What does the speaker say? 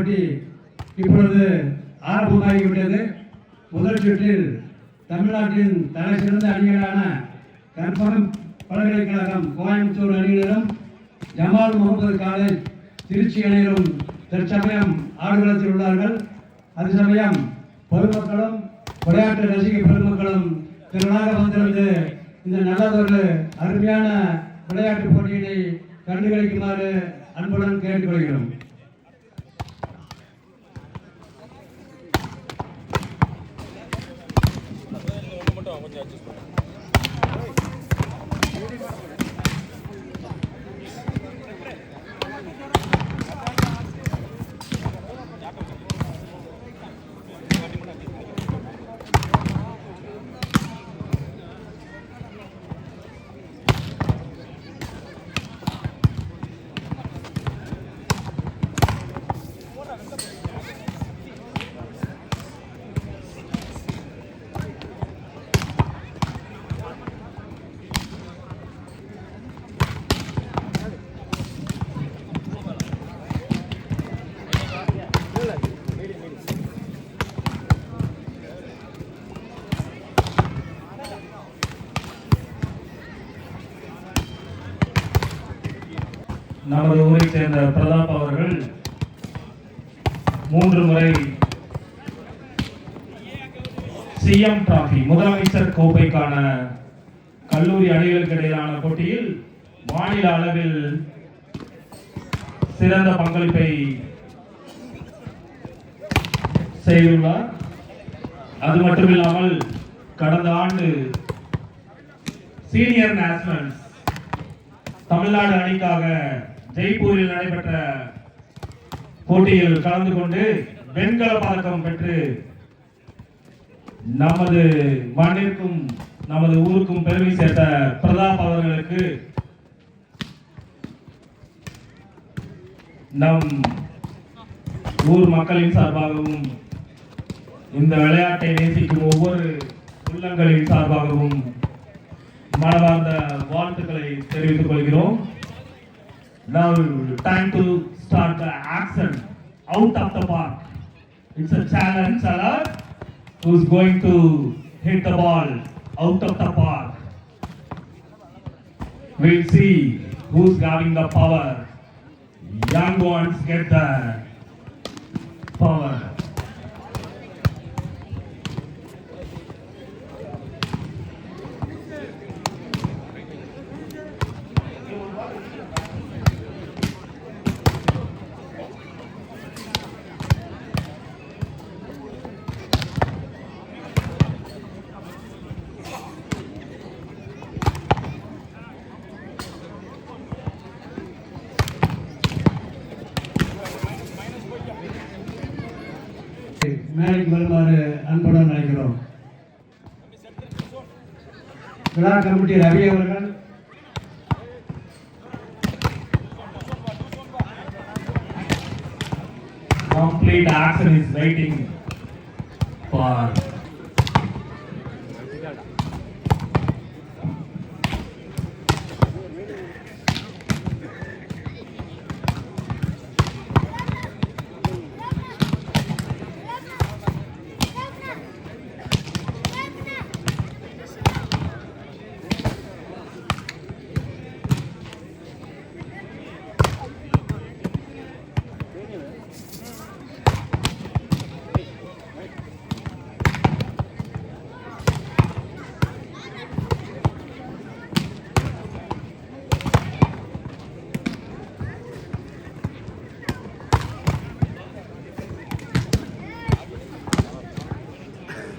இப்பொழுது ஆரம்பமாகிவிட்டது. முதல் சுற்றில் தமிழ்நாட்டின் தலை சிறந்த அணிகளான கற்பகம் பல்கலைக்கழகம் கோயம்புத்தூர் அணியினரும் ஜமால் முகமது காலேஜ் திருச்சி அணியினரும் தற்சமயம் ஆடுகளத்தில் உள்ளார்கள். அது சமயம் பொதுமக்களும் விளையாட்டு ரசிக பெருமக்களும் திரளாக வந்திருந்து இந்த நல்லதொரு அருமையான விளையாட்டு போட்டியினை கண்டுகளிக்குமாறு அன்புடன் கேட்டுக்கொள்கிறோம். நமது ஊரைச் சேர்ந்த பிரதாப் அவர்கள் 3 முறை சிஎம் டிராபி முதலமைச்சர் கோப்பைக்கான கல்லூரி அணிகளுக்கு இடையிலான போட்டியில் மாநில அளவில் சிறந்த பங்களிப்பை செய்துள்ளார். அது மட்டுமில்லாமல் கடந்த ஆண்டு சீனியர் நேஷனல்ஸ் தமிழ்நாடு அணிக்காக ஜெய்ப்பூரில் நடைபெற்ற போட்டியில் கலந்து கொண்டு வெண்கல பதக்கம் பெற்று நமது மண்ணிற்கும் நமது ஊருக்கும் பெருமை சேர்த்த பிரதாப் அவர்களுக்கு நம் ஊர் மக்களின் சார்பாகவும் இந்த விளையாட்டை நேசிக்கும் ஒவ்வொரு உள்ளங்களின் சார்பாகவும் மனமார்ந்த வாழ்த்துக்களை தெரிவித்துக் கொள்கிறோம். Now time to start the action out of the park. It's a challenge alert. Who's going to hit the ball out of the park? We'll see who's having the power. Young ones get the power. மேடைக்கு வருமாறு அன்புடன் அழைக்கிறோம். விழா committee Ravi அவர்கள், complete action is waiting for